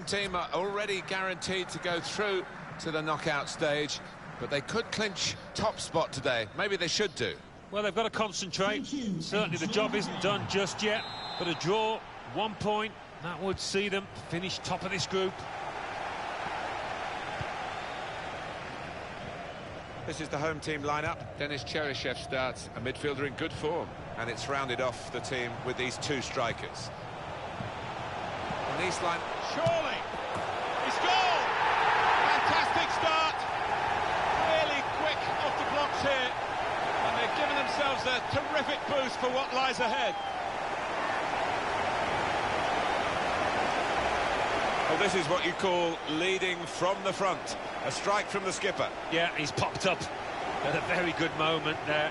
Team are already guaranteed to go through to the knockout stage, but they could clinch top spot today. Maybe they should do. Well, they've got to concentrate. Certainly the job isn't done just yet, but a draw, 1 point, that would see them finish top of this group. This is the home team lineup. Denis Cheryshev starts, a midfielder in good form, and it's rounded off the team with these two strikers. And these line... Surely! He's goal! Fantastic start! Really quick off the blocks here, and they're giving themselves a terrific boost for what lies ahead. Well, this is what you call leading from the front. A strike from the skipper. Yeah, he's popped up at a very good moment there.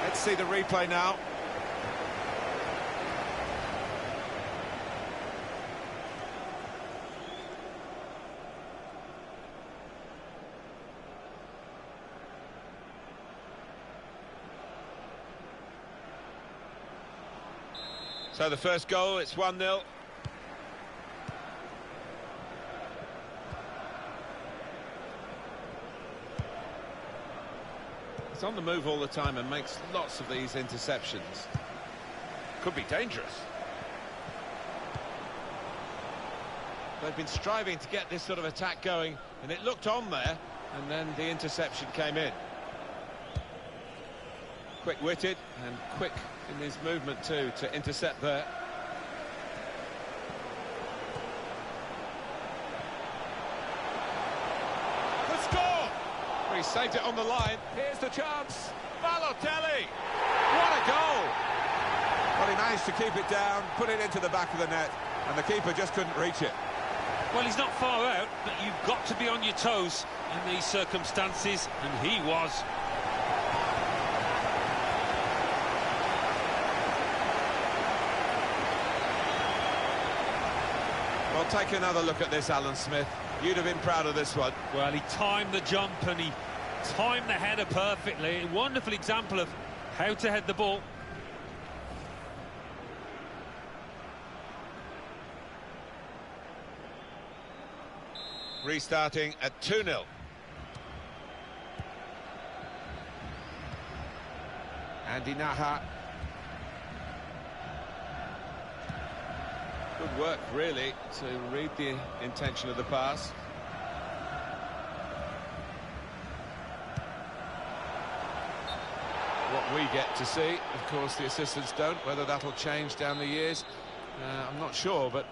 Let's see the replay now. So the first goal, it's 1-0. He's on the move all the time and makes lots of these interceptions. Could be dangerous. They've been striving to get this sort of attack going, and it looked on there, and then the interception came in. Quick-witted and quick in his movement too to intercept there. The score! He saved it on the line. Here's the chance. Balotelli! What a goal! Well, he managed to keep it down, put it into the back of the net, and the keeper just couldn't reach it. Well, he's not far out, but you've got to be on your toes in these circumstances, and he was. Well, take another look at this, Alan Smith. You'd have been proud of this one. Well, he timed the jump and he timed the header perfectly. A wonderful example of how to head the ball. Restarting at 2-0. Andy Naha. Good work, really, to read the intention of the pass. What we get to see, of course, the assistants don't. Whether that'll change down the years, I'm not sure, but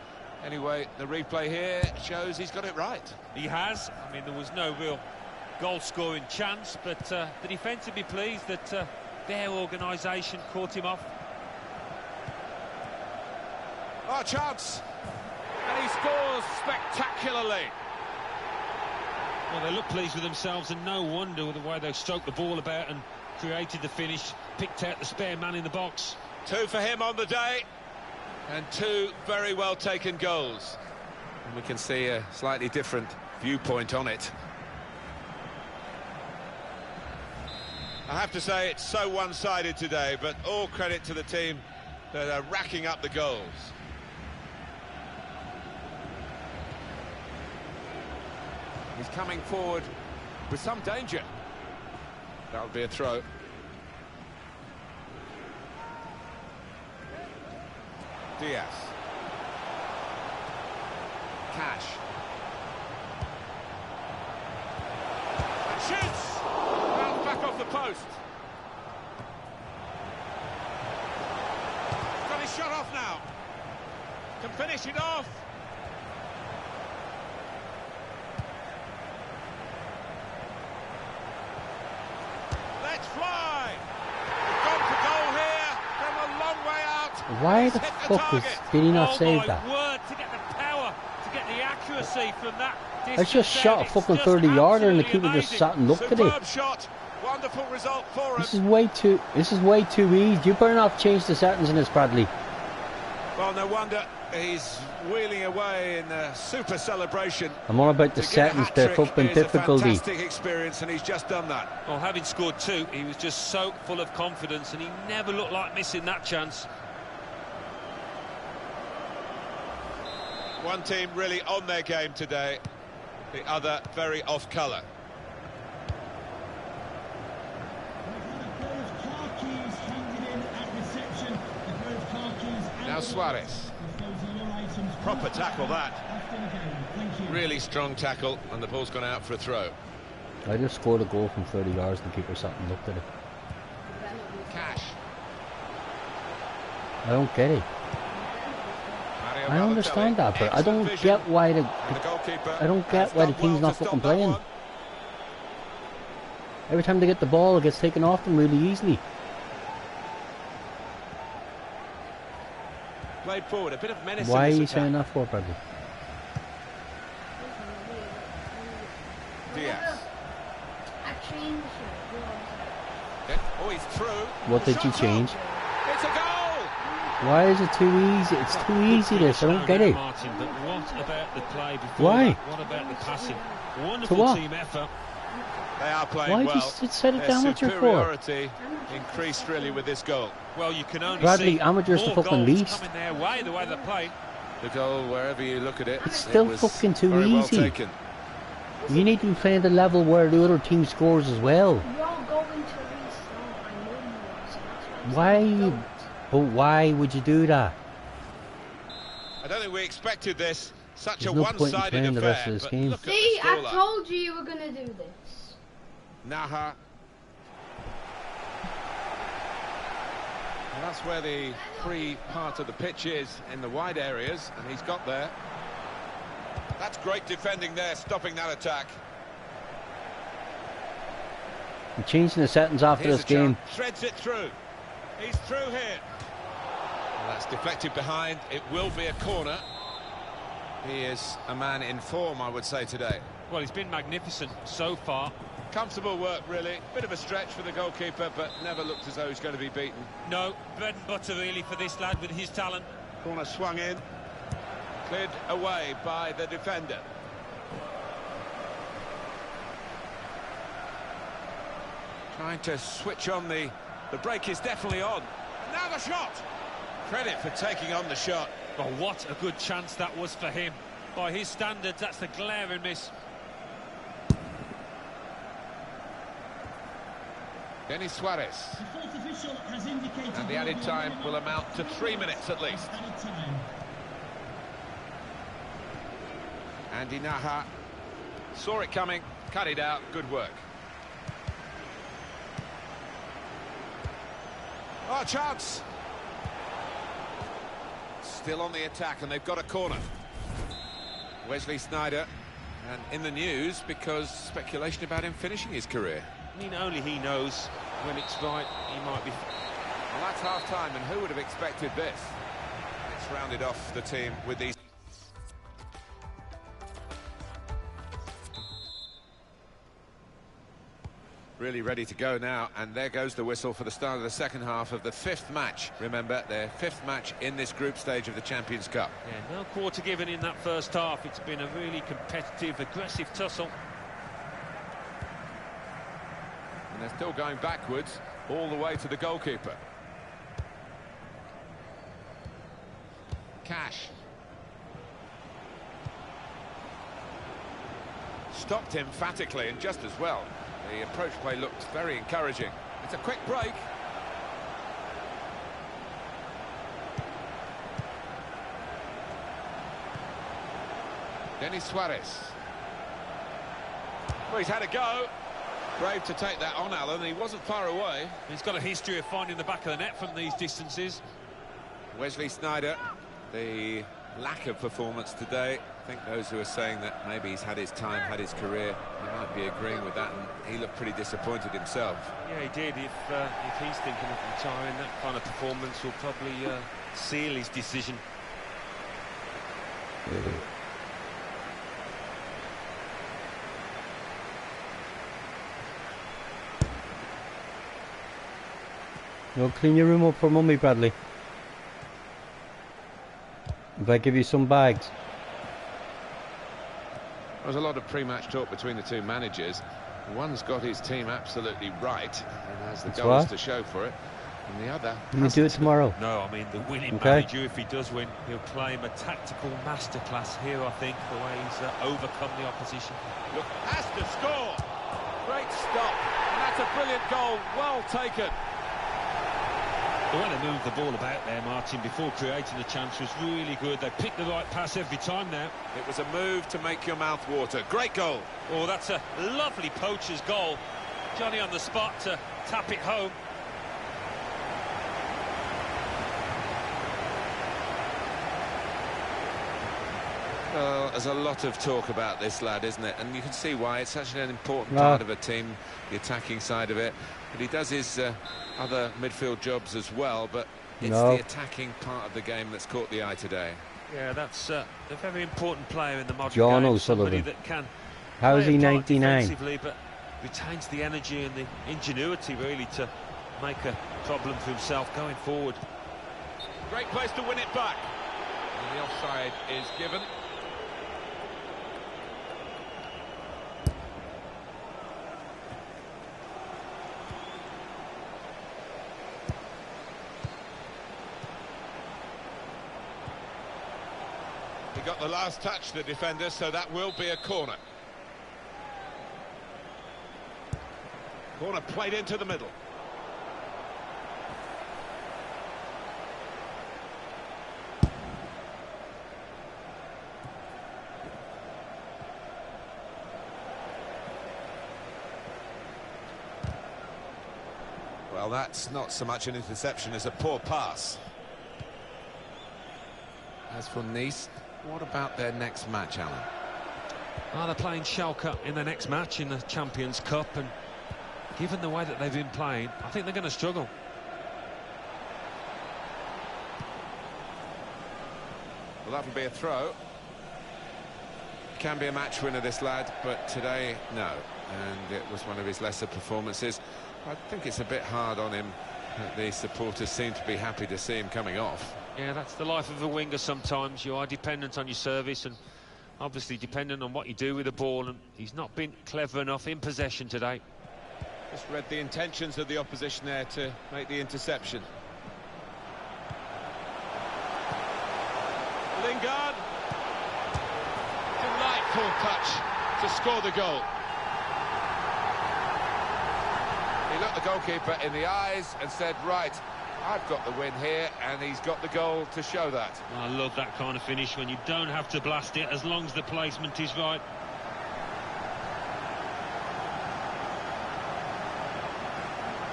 anyway, the replay here shows he's got it right. He has. I mean, there was no real goal-scoring chance, but the defence would be pleased that their organisation caught him off. Oh, chance! And he scores spectacularly. Well, they look pleased with themselves, and no wonder with the way they stroked the ball about and created the finish, picked out the spare man in the box. 2 for him on the day, and 2 very well taken goals. And we can see a slightly different viewpoint on it. I have to say, it's so one-sided today, but all credit to the team that are racking up the goals. He's coming forward with some danger. That'll be a throw. Diaz. Cash. And shoots! Well, back off the post. Got his shot off now. Can finish it off. Let's fly! We've gone for goal here from a long way out. Why the fuck did he not save that? Oh my word, to get the power, to get the accuracy from that distance. I just shot a fucking 30-yarder and the keeper just sat and looked at it. Superb shot. Wonderful result for him. This is way too easy. You better not change the settings in this, Bradley. Well, no wonder he's wheeling away in a super celebration. I'm on about the settings, they're fucking difficulty. A fantastic experience, and he's just done that. Well, having scored 2, he was just so full of confidence, and he never looked like missing that chance. One team really on their game today, the other very off colour. Now Suarez. Proper tackle that. Really strong tackle, and the ball's gone out for a throw. I just scored a goal from 30 yards and the keeper sat and looked at it. Cash. I don't get it. Mario I understand Balotelli. that, but I Excellent don't vision. get why And the goalkeeper I don't get has why the done team's well not to fucking stop that playing. one. Every time they get the ball, it gets taken off them really easily. Played forward, a bit of menace. Why are in you this saying attack. that for, Bradley? Diaz. Oh, he's through. What did you Shot's change? up. It's a goal! Why is it too easy? It's too easy, this. I don't get it. Martin, but what about the play before Why? that? What about the passing? Wonderful what? team effort. They are playing Why well. just set it Their down with your foot? superiority increased really with this goal. Well, you can only Bradley, see amateurs more the fucking goals least. coming their way, the way they play. The goal, wherever you look at it, It's still was fucking too very well easy. taken. You need to be playing the level where the other team scores as well. Why? But why would you do that? I don't think we expected this. Such There's a no point in one-sided playing the affair. rest of this but game. look at See, the I scoreline. told you you were going to do this. Naha. Well, that's where the free part of the pitch is, in the wide areas, and he's got there. That's great defending there, stopping that attack. I'm changing the settings after Here's this a game. chance. Threads it through. He's through here. Well, that's deflected behind. It will be a corner. He is a man in form, I would say, today. Well, he's been magnificent so far. Comfortable work, really. Bit of a stretch for the goalkeeper, but never looked as though he's going to be beaten. No, bread and butter really for this lad with his talent. Corner swung in. Cleared away by the defender. Trying to switch on the break is definitely on. Now the shot! Credit for taking on the shot. Oh, what a good chance that was for him. By his standards, that's a glaring miss. Denis Suarez. And the added time will amount to 3 minutes at least. Andy Naha saw it coming, cut it out, good work. Oh, chance! Still on the attack, and they've got a corner. Wesley Sneijder, and in the news because speculation about him finishing his career. I mean, only he knows when it's right, he might be... Well, that's half-time, and who would have expected this? It's rounded off the team with these... Really ready to go now, and there goes the whistle for the start of the second half of the fifth match. Remember, their fifth match in this group stage of the Champions Cup. Yeah, no quarter given in that first half. It's been a really competitive, aggressive tussle. And they're still going backwards all the way to the goalkeeper. Cash. Stopped emphatically and just as well. The approach play looked very encouraging. It's a quick break. Denis Suarez. Well, he's had a go. Brave to take that on, Alan. He wasn't far away. He's got a history of finding the back of the net from these distances. Wesley Sneijder, the lack of performance today. I think those who are saying that maybe he's had his time, had his career, he might be agreeing with that, and he looked pretty disappointed himself. Yeah, he did. If he's thinking of retiring, that kind of performance will probably seal his decision. Go clean your room up for Mummy, Bradley. If I give you some bags. There was a lot of pre-match talk between the two managers. One's got his team absolutely right and has the That's goals what? to show for it. And the other... You do it tomorrow. No, I mean, the winning Okay. manager, if he does win, he'll claim a tactical masterclass here, I think, the way he's overcome the opposition. Look, has to score. Great stop. And that's a brilliant goal. Well taken. The way they moved the ball about there, Martin, before creating the chance was really good. They picked the right pass every time now. It was a move to make your mouth water. Great goal. Oh, that's a lovely poacher's goal. Johnny on the spot to tap it home. Well, there's a lot of talk about this lad, isn't it? And you can see why. It's such an important part of a team, the attacking side of it. But he does his other midfield jobs as well, but it's the attacking part of the game that's caught the eye today. Yeah, that's a very important player in the modern John game. O'Sullivan. Somebody that can How's play he a part 99? defensively, but retains the energy and the ingenuity, really, to make a problem for himself going forward. Great place to win it back. And the offside is given. He got the last touch, the defender, so that will be a corner. Corner played into the middle. Well, that's not so much an interception as a poor pass. As for Nice, what about their next match, Alan? Oh, they're playing Schalke in the next match in the Champions Cup, and given the way that they've been playing, I think they're going to struggle. Well, that'll be a throw. Can be a match winner, this lad, but today, no. And it was one of his lesser performances. I think it's a bit hard on him. The supporters seem to be happy to see him coming off. Yeah, that's the life of a winger sometimes. You are dependent on your service and obviously dependent on what you do with the ball, and he's not been clever enough in possession today. Just read the intentions of the opposition there to make the interception. Lingard. Delightful touch to score the goal. He looked the goalkeeper in the eyes and said, right, I've got the win here, and he's got the goal to show that. I love that kind of finish when you don't have to blast it as long as the placement is right.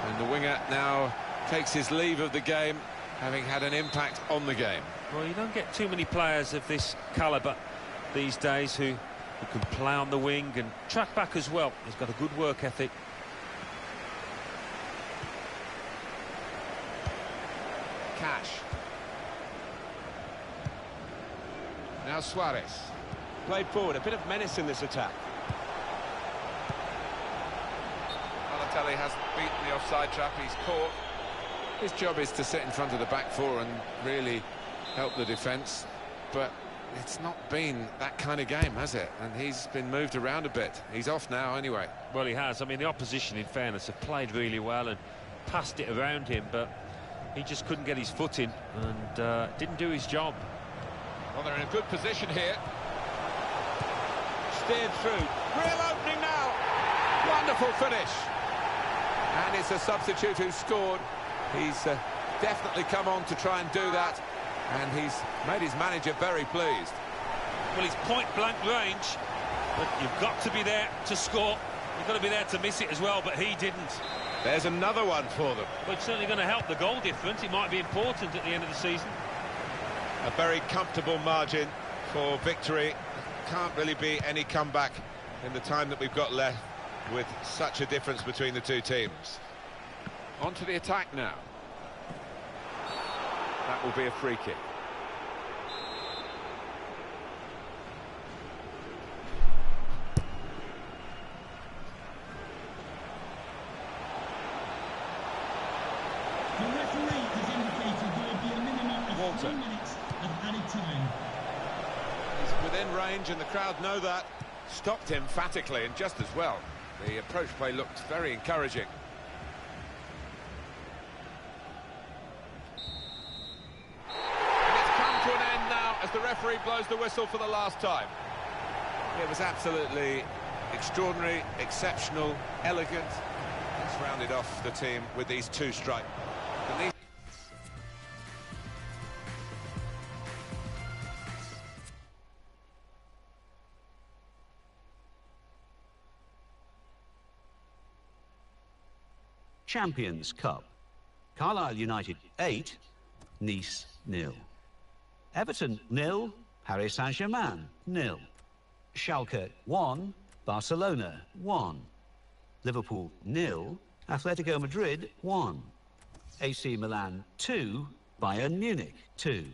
And the winger now takes his leave of the game, having had an impact on the game. Well, you don't get too many players of this calibre these days who can play on the wing and track back as well. He's got a good work ethic. Cash. Now Suarez. Played forward, a bit of menace in this attack. Balotelli hasn't beaten the offside trap, he's caught. His job is to sit in front of the back four and really help the defence, but it's not been that kind of game, has it? And he's been moved around a bit. He's off now anyway. Well, he has. I mean, the opposition, in fairness, have played really well and passed it around him, but he just couldn't get his foot in and didn't do his job. Well, they're in a good position here. Steered through. Real opening now. Wonderful finish. And it's a substitute who scored. He's definitely come on to try and do that, and he's made his manager very pleased. Well, he's point-blank range, but you've got to be there to score. You've got to be there to miss it as well, but he didn't. There's another one for them. But it's certainly going to help the goal difference. It might be important at the end of the season. A very comfortable margin for victory. Can't really be any comeback in the time that we've got left with such a difference between the two teams. On to the attack now. That will be a free kick. The referee has indicated there will be a minimum of Walter. 3 minutes of added time. He's within range and the crowd know that. Stopped emphatically and just as well. The approach play looked very encouraging. referee blows the whistle for the last time. It was absolutely extraordinary, exceptional, elegant. It's rounded off the team with these two strikes. Champions Cup. Carlisle United 8, Nice 0. Everton 0, Paris Saint-Germain 0. Schalke 1, Barcelona 1. Liverpool 0, Atletico Madrid 1. AC Milan 2, Bayern Munich 2.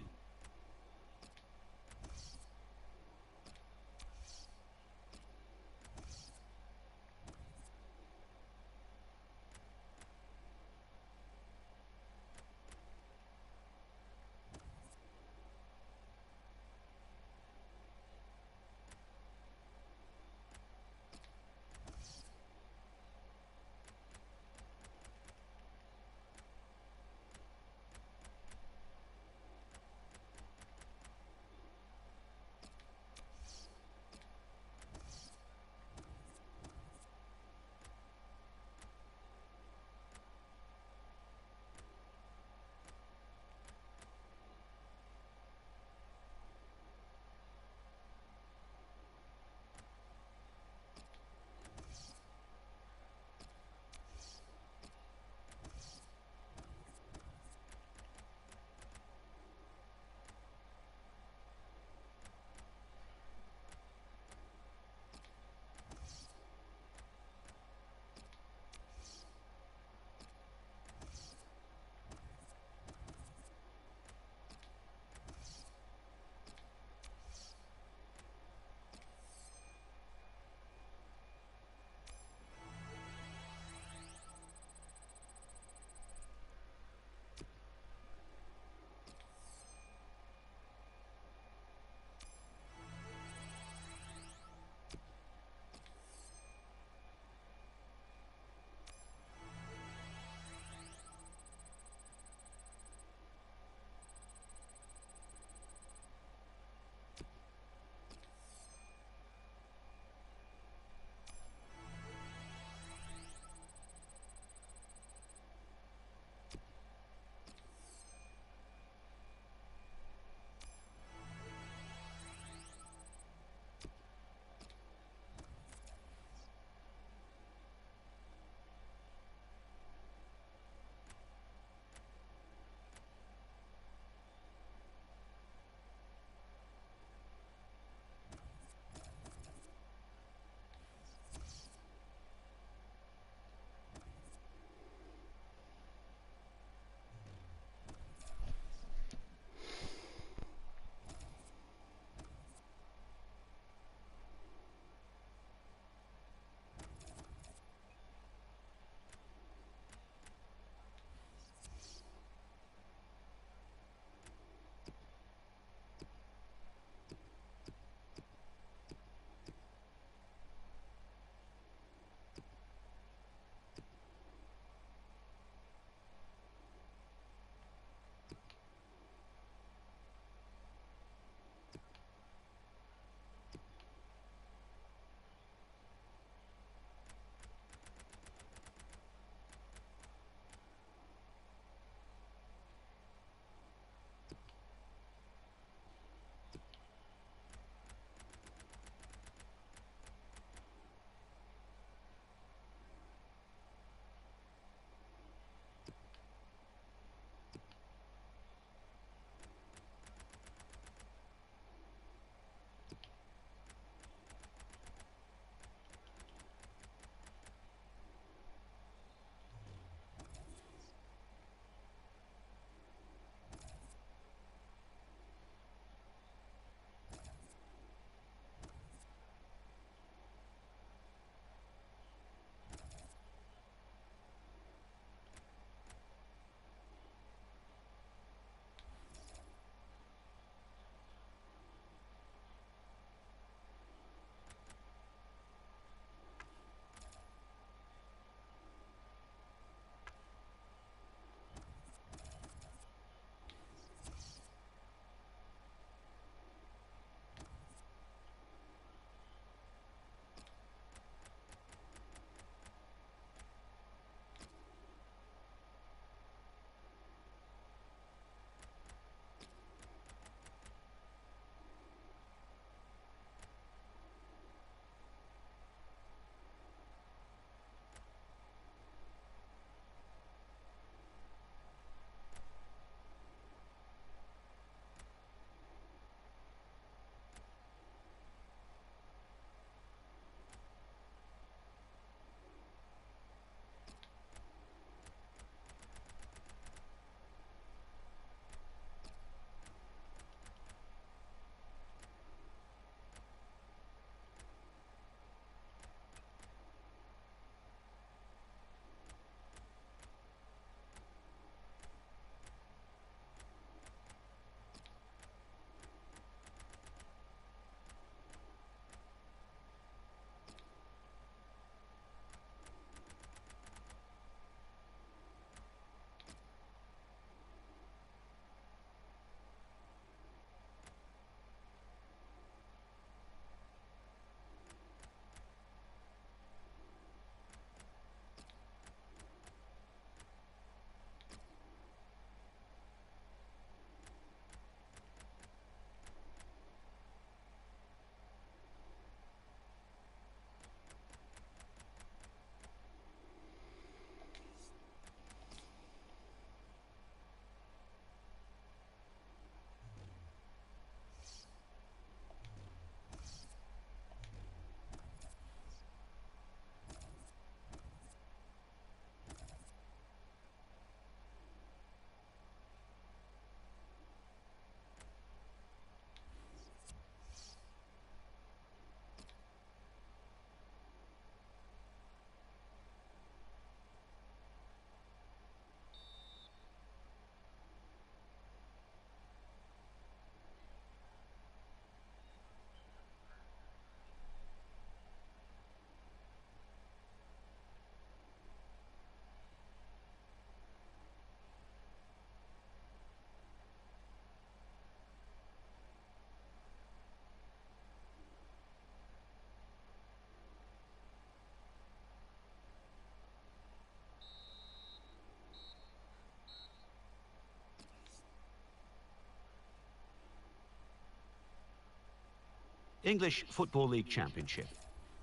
English Football League Championship.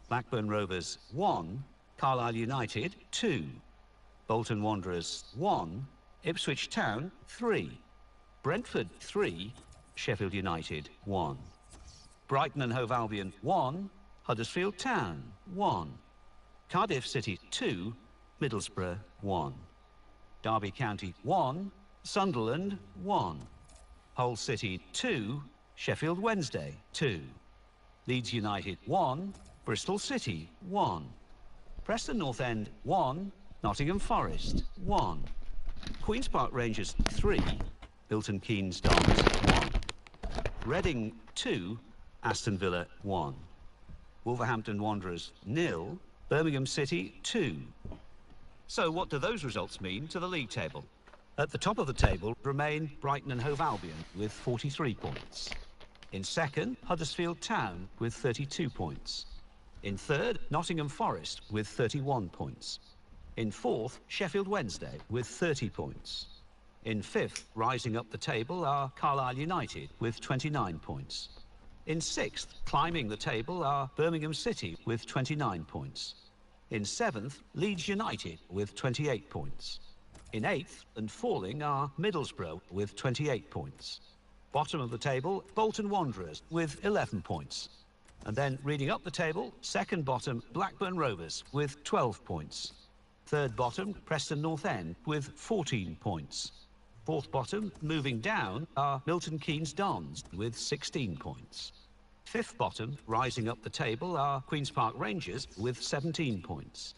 Blackburn Rovers 1, Carlisle United 2, Bolton Wanderers 1, Ipswich Town 3, Brentford 3, Sheffield United 1, Brighton and Hove Albion 1, Huddersfield Town 1, Cardiff City 2, Middlesbrough 1, Derby County 1, Sunderland 1, Hull City 2, Sheffield Wednesday 2, Leeds United 1, Bristol City 1, Preston North End 1, Nottingham Forest 1, Queen's Park Rangers 3, Milton Keynes Dons 1, Reading 2, Aston Villa 1, Wolverhampton Wanderers 0, Birmingham City 2. So what do those results mean to the league table? At the top of the table remain Brighton and Hove Albion with 43 points. In second, Huddersfield Town with 32 points. In third, Nottingham Forest with 31 points. In fourth, Sheffield Wednesday with 30 points. In fifth, rising up the table, are Carlisle United with 29 points. In sixth, climbing the table, are Birmingham City with 29 points. In seventh, Leeds United with 28 points. In eighth and falling are Middlesbrough with 28 points. Bottom of the table, Bolton Wanderers with 11 points. And then reading up the table, second bottom, Blackburn Rovers with 12 points. Third bottom, Preston North End with 14 points. Fourth bottom, moving down, are Milton Keynes Dons with 16 points. Fifth bottom, rising up the table, are Queen's Park Rangers with 17 points.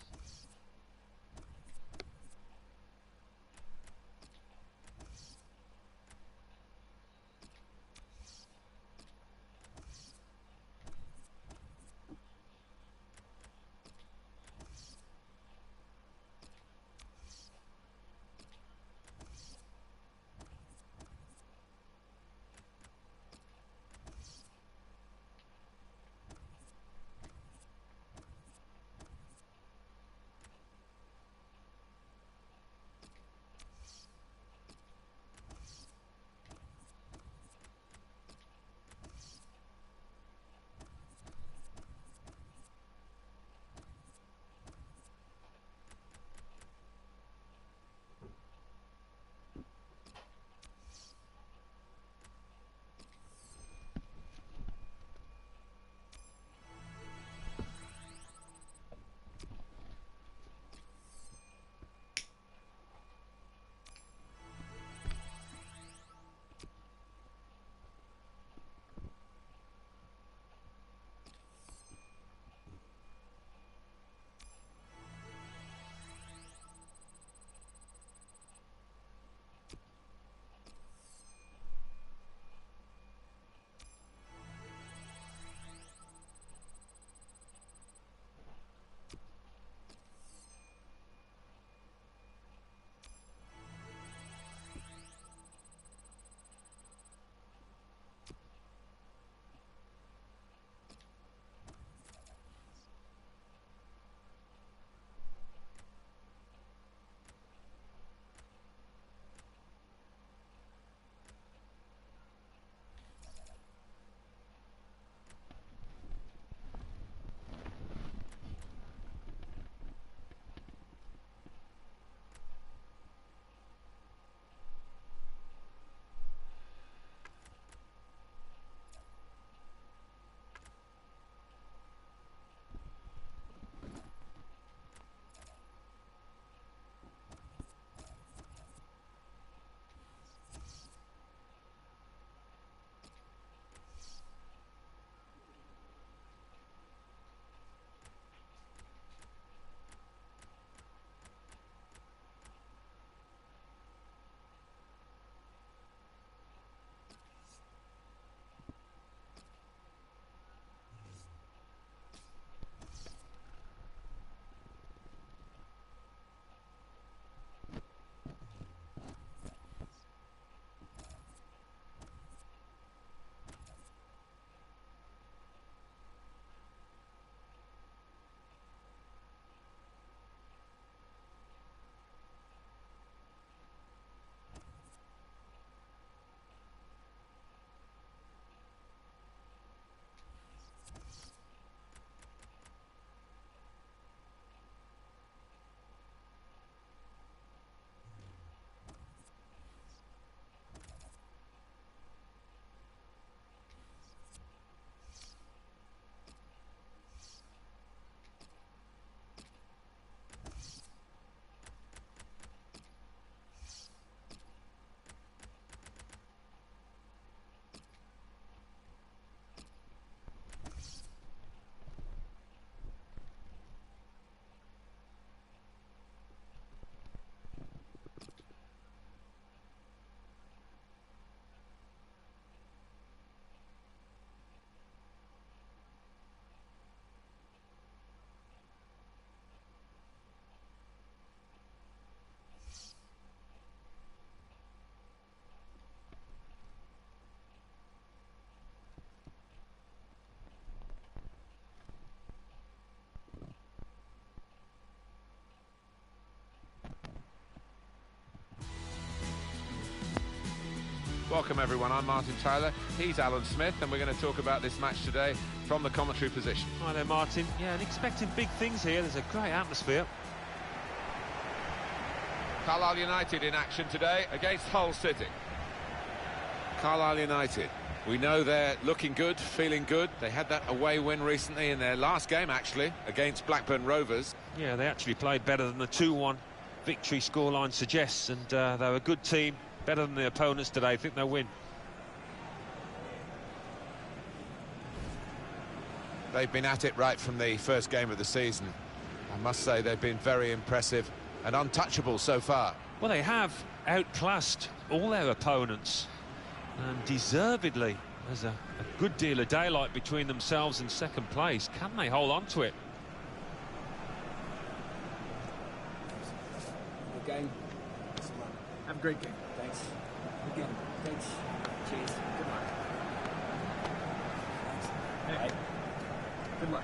Welcome everyone, I'm Martin Tyler, he's Alan Smith, and we're going to talk about this match today from the commentary position. Hi there, Martin. Yeah, and expecting big things here. There's a great atmosphere. Carlisle United in action today against Hull City. Carlisle United, we know they're looking good, feeling good. They had that away win recently in their last game, actually, against Blackburn Rovers. Yeah, they actually played better than the 2-1 victory scoreline suggests, and they're a good team, better than the opponents today. I think they'll win. They've been at it right from the first game of the season. I must say they've been very impressive and untouchable so far. Well, they have outclassed all their opponents, and deservedly. There's a good deal of daylight between themselves and second place. Can they hold on to it? Good game. Have a great game. Thanks. Good game. Thanks. Cheers. Good luck. Thanks. Hey. Good luck.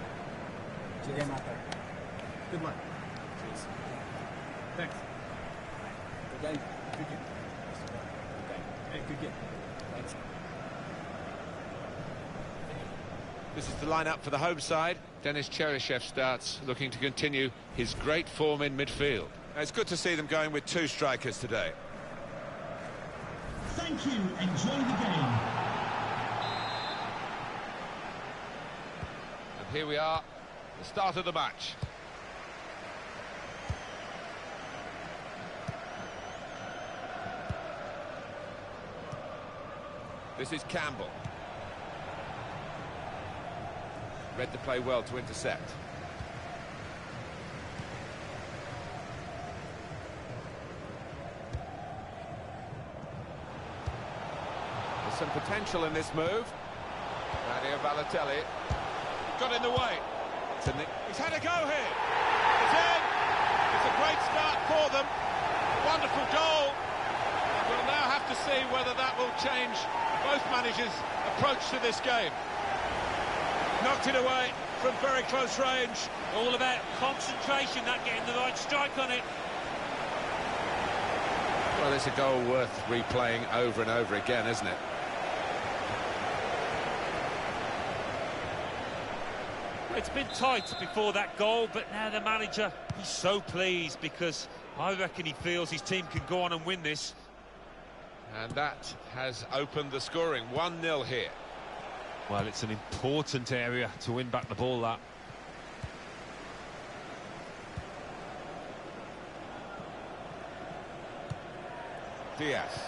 Good game out there. Good luck. Cheers. Thanks. Good game. Good game. Okay. Hey, good game. Thanks. This is the lineup for the home side. Denis Cheryshev starts, looking to continue his great form in midfield. It's good to see them going with two strikers today. Thank you. Enjoy the game. And here we are, the start of the match. This is Campbell. Read the play well to intercept. There's some potential in this move. Radio Balotelli. Got in the way. He's had a go here. It's in. It's a great start for them. Wonderful goal. And we'll now have to see whether that will change both managers' approach to this game. Knocked it away from very close range. All about concentration, not getting the right strike on it. Well, it's a goal worth replaying over and over again, isn't it? It's been tight before that goal, but now the manager, he's so pleased because I reckon he feels his team can go on and win this. And that has opened the scoring. 1-0 here. Well, it's an important area to win back the ball, that. Diaz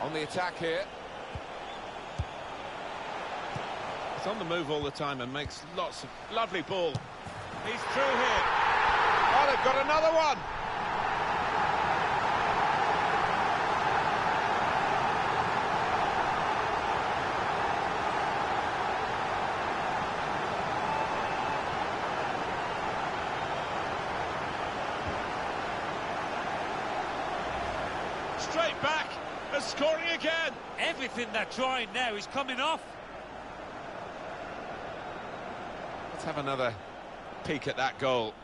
on the attack here. He's on the move all the time and makes lots of lovely ball. He's through here. Oh, they've got another one. Straight back and scoring again. Everything they're trying now is coming off. Let's have another peek at that goal.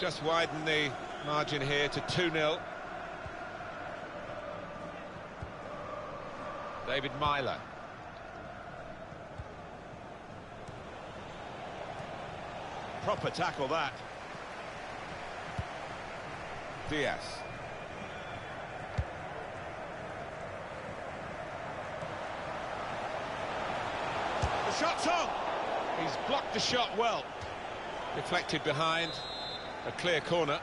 Just widen the margin here to 2-0. David Myler. Proper tackle, that. Diaz. The shot's on. He's blocked the shot well. Deflected behind. A clear corner.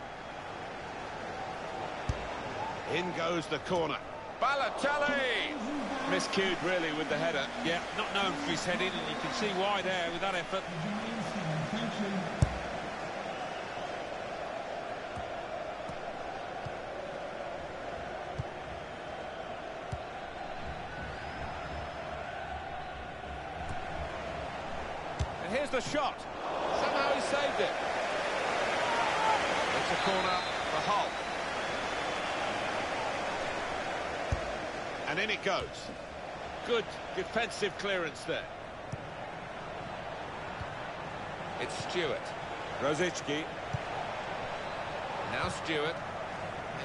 In goes the corner. Balotelli! Miscued, really, with the header. Yeah, not known for his heading, and you can see why there with that effort. Thank you. And here's the shot. Somehow he saved it. It's a corner for Hull. And in it goes. Good defensive clearance there. It's Stewart. Rosicki. Now Stewart.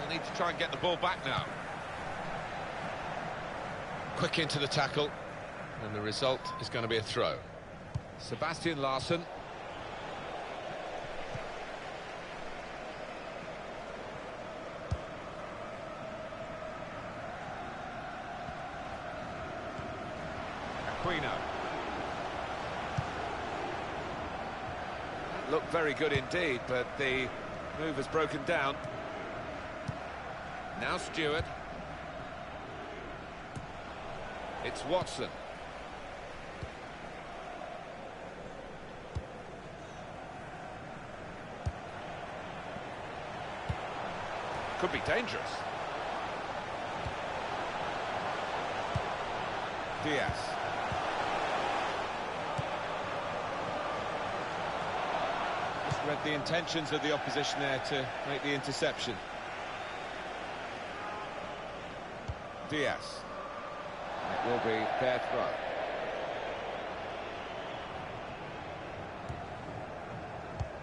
He'll need to try and get the ball back now. Quick into the tackle. And the result is going to be a throw. Sebastian Larsson. Aquino. Looked very good indeed, but the move has broken down. Now Stewart. It's Watson. Could be dangerous. Diaz. Just read the intentions of the opposition there to make the interception. Diaz. It will be fair throw.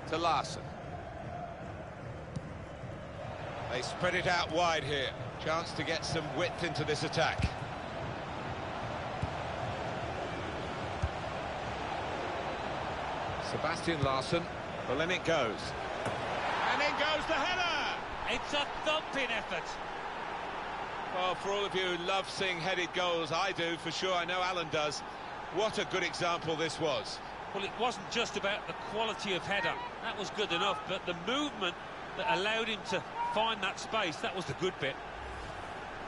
To Larsson. They spread it out wide here. Chance to get some width into this attack. Sebastian Larsson. Well, in it goes. And in goes the header! It's a thumping effort. Well, for all of you who love seeing headed goals, I do, for sure. I know Alan does. What a good example this was. Well, it wasn't just about the quality of header. That was good enough, but the movement that allowed him to find that space, that was the good bit.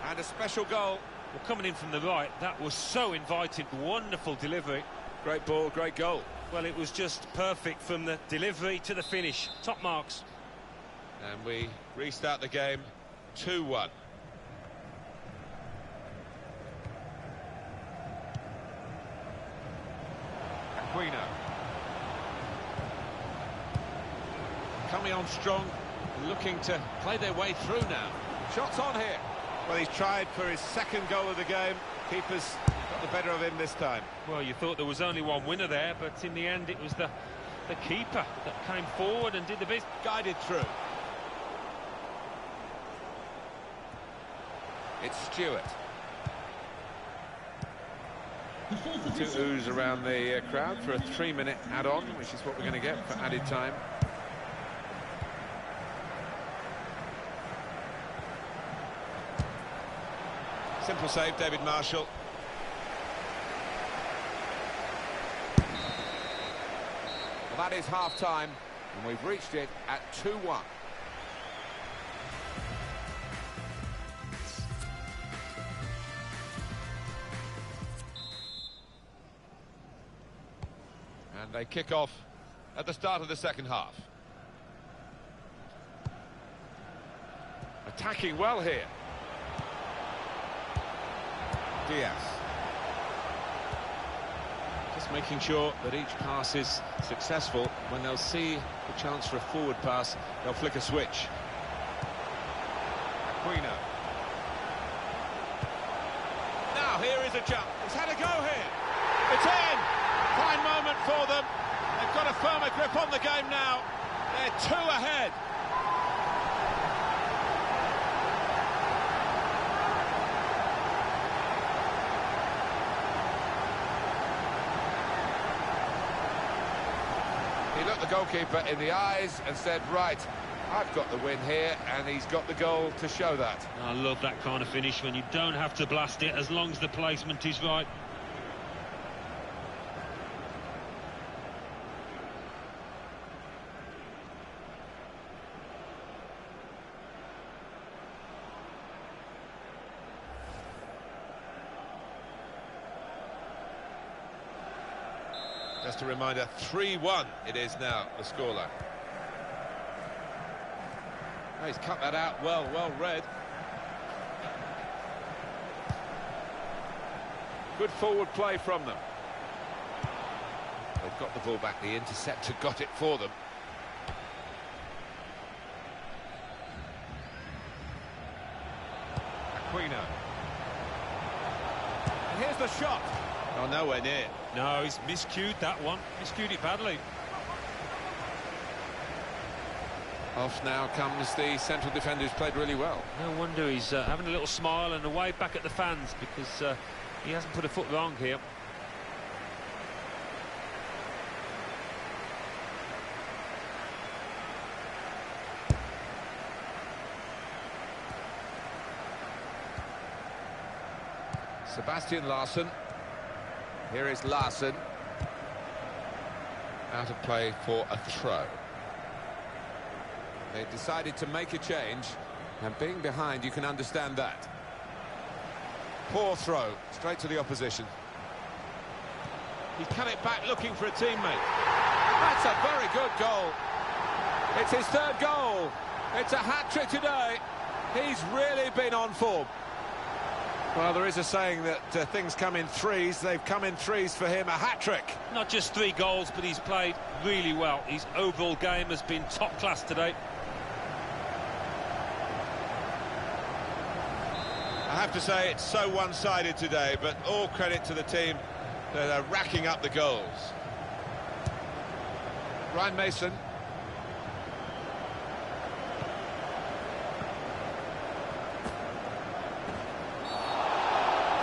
And a special goal. Well, coming in from the right, that was so inviting. Wonderful delivery. Great ball, great goal. Well, it was just perfect from the delivery to the finish. Top marks. And we restart the game 2-1. Aquino. Coming on strong, looking to play their way through now. Shots on here. Well, he's tried for his second goal of the game. Keeper's got the better of him this time. Well, you thought there was only one winner there, but in the end it was the keeper that came forward and did the best. Guided through. It's Stewart. The fourth Two official. oohs around the crowd for a 3-minute add-on, which is what we're going to get for added time. Simple save, David Marshall. Well, that is half-time, and we've reached it at 2-1. And they kick off at the start of the second half. Attacking well here. Diaz. Just making sure that each pass is successful. When they'll see the chance for a forward pass, they'll flick a switch. Aquino. Now here is a jump. It's had a go here. It's in. Fine moment for them. They've got a firmer grip on the game now. They're 2 ahead. He looked the goalkeeper in the eyes and said, right, I've got the win here, and he's got the goal to show that. I love that kind of finish when you don't have to blast it as long as the placement is right. Just a reminder, 3-1 it is now, the scoreline. Oh, he's cut that out well read. Good forward play from them. They've got the ball back, the interceptor got it for them. Aquino. Here's the shot. Oh, nowhere near. No, he's miscued that one. Miscued it badly. Off now comes the central defender who's played really well. No wonder he's having a little smile and a wave back at the fans, because he hasn't put a foot wrong here. Sebastian Larsson. Here is Larsson. Out of play for a throw. They decided to make a change, and being behind, you can understand that. Poor throw, straight to the opposition. He cut it back looking for a teammate. That's a very good goal. It's his third goal. It's a hat-trick today. He's really been on form. Well, there is a saying that things come in threes. They've come in threes for him, a hat-trick. Not just 3 goals, but he's played really well. His overall game has been top class today. I have to say, it's so one-sided today, but all credit to the team that are racking up the goals. Ryan Mason.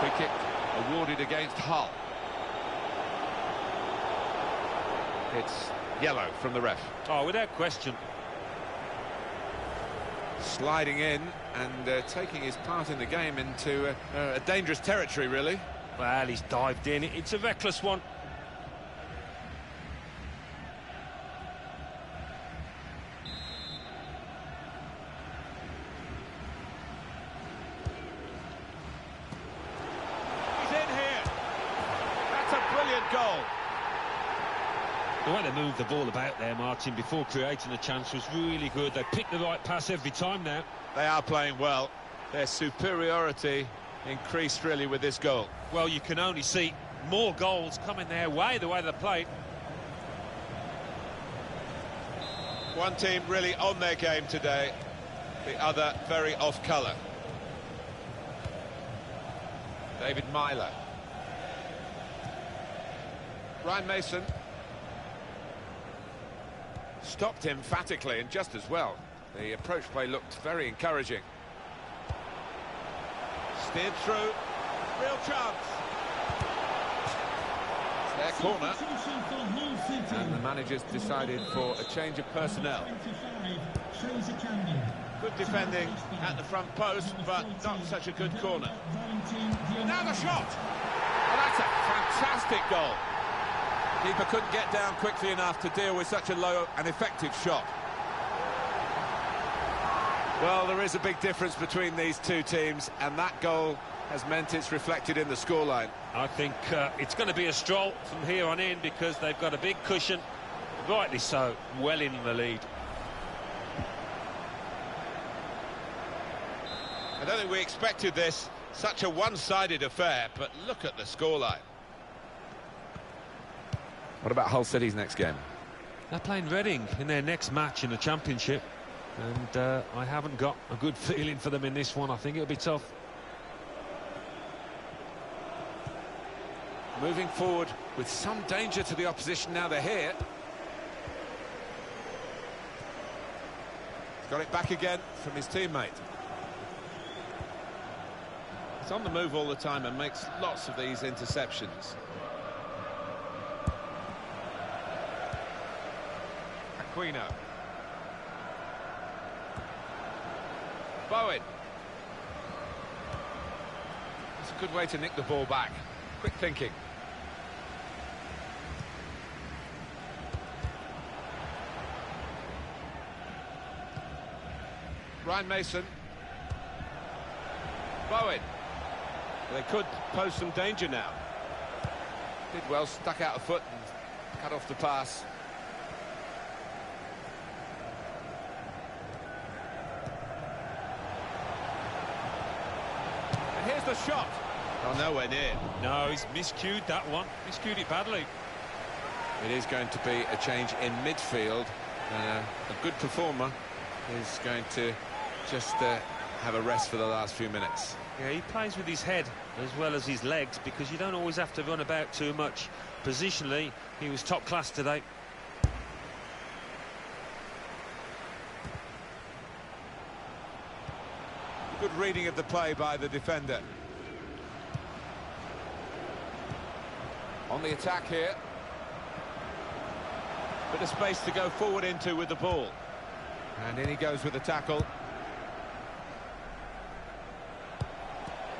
Free kick awarded against Hull. It's yellow from the ref. Oh, without question. Sliding in and taking his part in the game into a dangerous territory, really. Well, he's dived in. It's a reckless one. He's in here. That's a brilliant goal. The way they moved the ball about there, Martin, before creating a chance was really good. They picked the right pass every time now. They are playing well. Their superiority increased really with this goal. Well, you can only see more goals coming their way, the way they played. One team really on their game today, the other very off colour. David Myler. Ryan Mason. Stopped emphatically and just as well. The approach play looked very encouraging. Steered through, real chance. It's their corner. And the manager's decided for a change of personnel. Good defending at the front post, but not such a good corner. Now the shot! Oh, that's a fantastic goal. Keeper couldn't get down quickly enough to deal with such a low and effective shot. Well, there is a big difference between these two teams, and that goal has meant it's reflected in the scoreline. I think it's going to be a stroll from here on in, because they've got a big cushion, rightly so, well in the lead. I don't think we expected this, such a one-sided affair, but look at the scoreline. What about Hull City's next game? They're playing Reading in their next match in the Championship, and I haven't got a good feeling for them in this one. I think it'll be tough. Moving forward with some danger to the opposition now they're here. He's got it back again from his teammate. He's on the move all the time and makes lots of these interceptions. Aquino. Bowen. It's a good way to nick the ball back. Quick thinking. Ryan Mason. Bowen. They could pose some danger now. Did well, stuck out a foot and cut off the pass. And here's the shot. Oh, nowhere near. No, he's miscued that one. Miscued it badly. It is going to be a change in midfield. A good performer is going to just have a rest for the last few minutes. Yeah, he plays with his head as well as his legs, because you don't always have to run about too much. Positionally, he was top class today. Good reading of the play by the defender. On the attack here. Bit of space to go forward into with the ball. And in he goes with the tackle.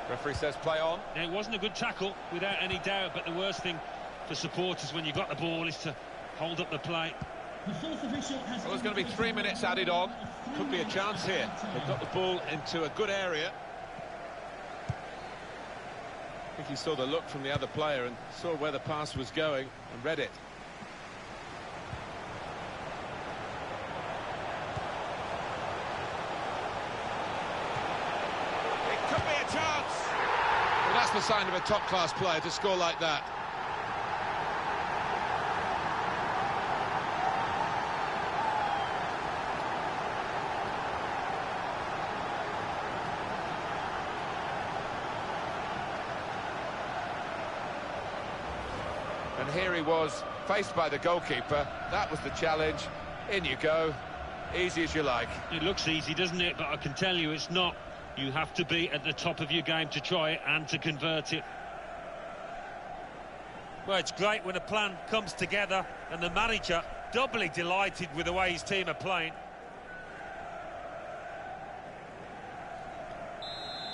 Referee says play on. Yeah, it wasn't a good tackle, without any doubt, but the worst thing for supporters when you've got the ball is to hold up the play. The fourth official has... Well, there's going to be 3 minutes added on. Could be a chance here. They've got the ball into a good area. I think he saw the look from the other player and saw where the pass was going and read it. It could be a chance. Well, that's the sign of a top-class player to score like that. And here he was, faced by the goalkeeper. That was the challenge. In you go. Easy as you like. It looks easy, doesn't it? But I can tell you it's not. You have to be at the top of your game to try it and to convert it. Well, it's great when a plan comes together, and the manager doubly delighted with the way his team are playing.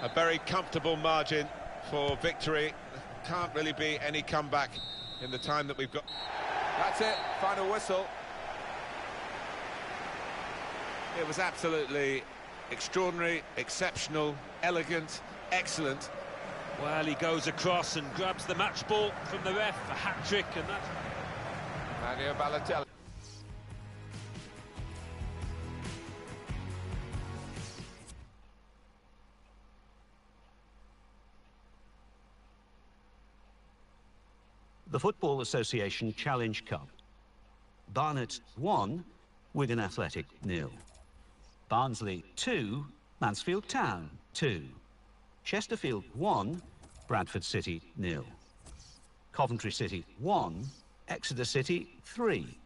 A very comfortable margin for victory. Can't really be any comeback in the time that we've got. That's it, final whistle. It was absolutely extraordinary, exceptional, elegant, excellent. Well, he goes across and grabs the match ball from the ref, a hat-trick, and that's... Mario Balotelli. The Football Association Challenge Cup. Barnet 1, Wigan Athletic 0. Barnsley 2, Mansfield Town 2. Chesterfield 1, Bradford City 0. Coventry City 1, Exeter City 3.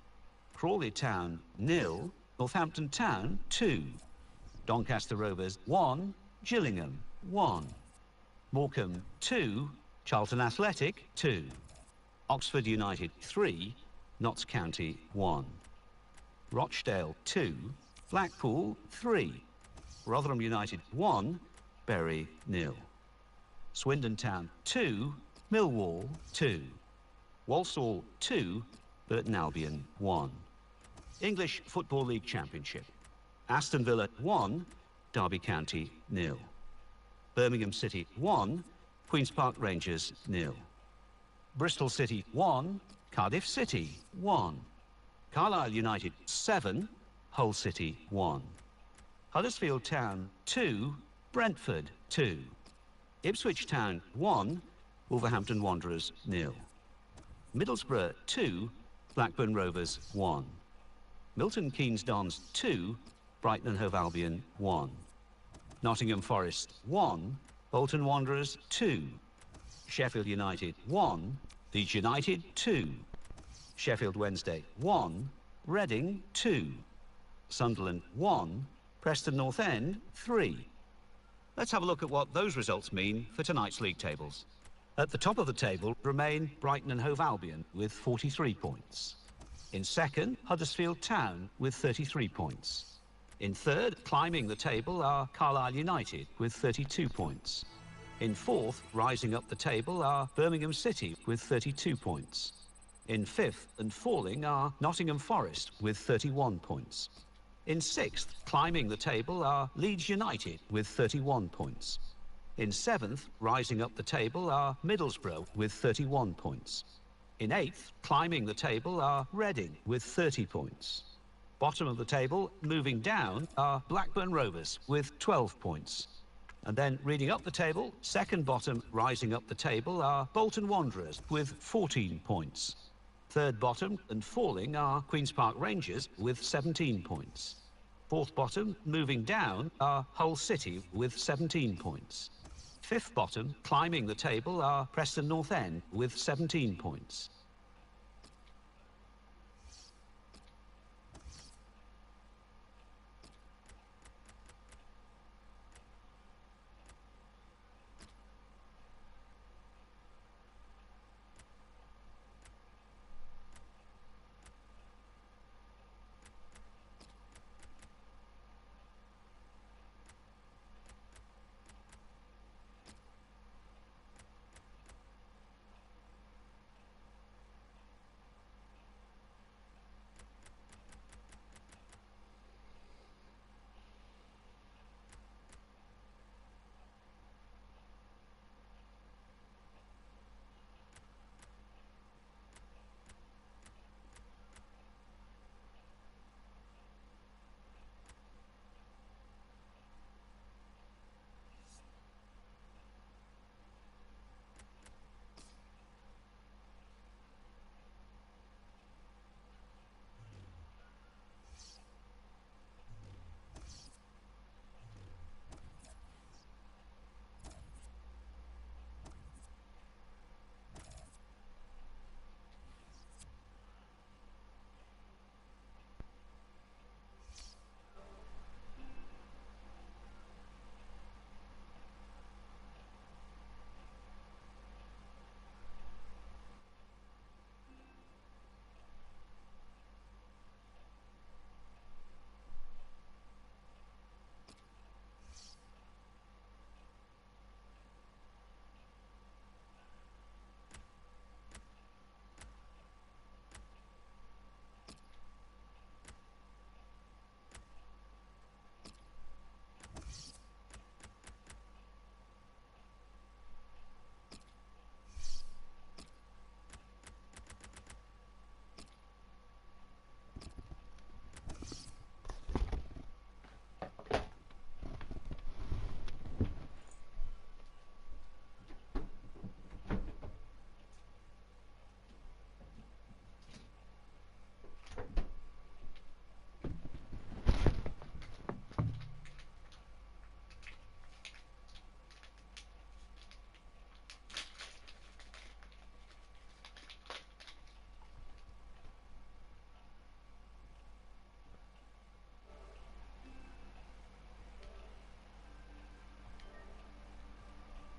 Crawley Town 0, Northampton Town 2. Doncaster Rovers 1, Gillingham 1. Morecambe 2, Charlton Athletic 2. Oxford United 3, Notts County 1. Rochdale 2, Blackpool 3. Rotherham United 1, Bury 0. Swindon Town 2, Millwall 2. Walsall 2, Burton Albion 1. English Football League Championship. Aston Villa 1, Derby County 0. Birmingham City 1, Queen's Park Rangers 0. Bristol City 1, Cardiff City 1. Carlisle United 7, Hull City 1. Huddersfield Town 2, Brentford 2. Ipswich Town 1, Wolverhampton Wanderers 0. Middlesbrough 2, Blackburn Rovers 1. Milton Keynes Dons 2, Brighton and Hove Albion 1. Nottingham Forest 1, Bolton Wanderers 2. Sheffield United 1, Leeds United 2. Sheffield Wednesday 1, Reading 2. Sunderland 1, Preston North End 3. Let's have a look at what those results mean for tonight's league tables. At the top of the table remain Brighton and Hove Albion with 43 points. In second, Huddersfield Town with 33 points. In third, climbing the table, are Carlisle United with 32 points. In fourth, rising up the table, are Birmingham City with 32 points. In fifth and falling are Nottingham Forest with 31 points. In sixth, climbing the table, are Leeds United with 31 points. In seventh, rising up the table, are Middlesbrough with 31 points. In eighth, climbing the table, are Reading with 30 points. Bottom of the table, moving down, are Blackburn Rovers with 12 points. And then reading up the table, second bottom rising up the table are Bolton Wanderers with 14 points. Third bottom and falling are Queen's Park Rangers with 17 points. Fourth bottom moving down are Hull City with 17 points. Fifth bottom, climbing the table, are Preston North End with 17 points.